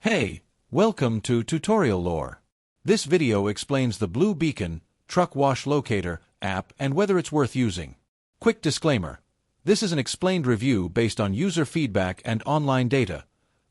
Hey, welcome to Tutorial Lore. This video explains the Blue Beacon Truck Wash Locator app and whether it's worth using. Quick disclaimer. This is an explained review based on user feedback and online data,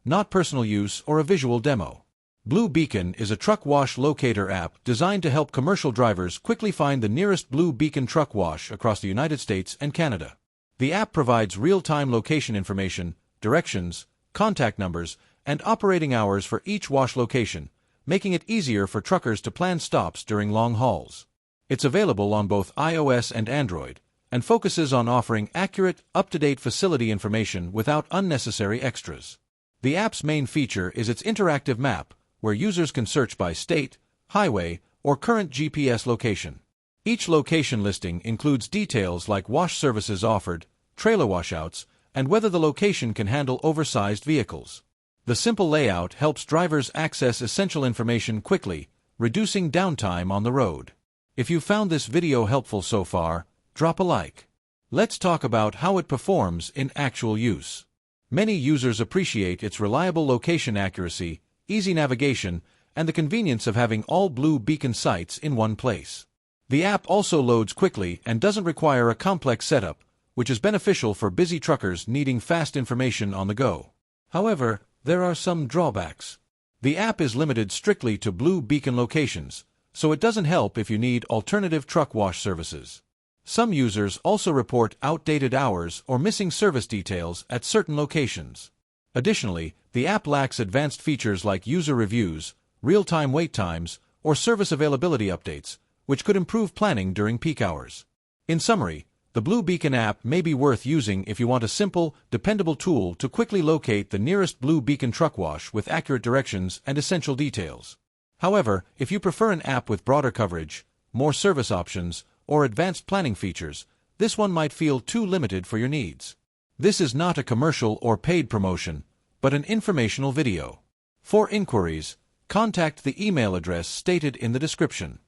not personal use or a visual demo. Blue Beacon is a truck wash locator app designed to help commercial drivers quickly find the nearest Blue Beacon truck wash across the United States and Canada. The app provides real-time location information, directions, contact numbers, and operating hours for each wash location, making it easier for truckers to plan stops during long hauls. It's available on both iOS and Android, and focuses on offering accurate, up-to-date facility information without unnecessary extras. The app's main feature is its interactive map, where users can search by state, highway, or current GPS location. Each location listing includes details like wash services offered, trailer washouts, and whether the location can handle oversized vehicles. The simple layout helps drivers access essential information quickly, reducing downtime on the road. If you found this video helpful so far, drop a like. Let's talk about how it performs in actual use. Many users appreciate its reliable location accuracy, easy navigation, and the convenience of having all Blue Beacon sites in one place. The app also loads quickly and doesn't require a complex setup, which is beneficial for busy truckers needing fast information on the go. However, there are some drawbacks. The app is limited strictly to Blue Beacon locations, so it doesn't help if you need alternative truck wash services. Some users also report outdated hours or missing service details at certain locations. Additionally, the app lacks advanced features like user reviews, real-time wait times, or service availability updates, which could improve planning during peak hours. In summary, the Blue Beacon app may be worth using if you want a simple, dependable tool to quickly locate the nearest Blue Beacon truck wash with accurate directions and essential details. However, if you prefer an app with broader coverage, more service options, or advanced planning features, this one might feel too limited for your needs. This is not a commercial or paid promotion, but an informational video. For inquiries, contact the email address stated in the description.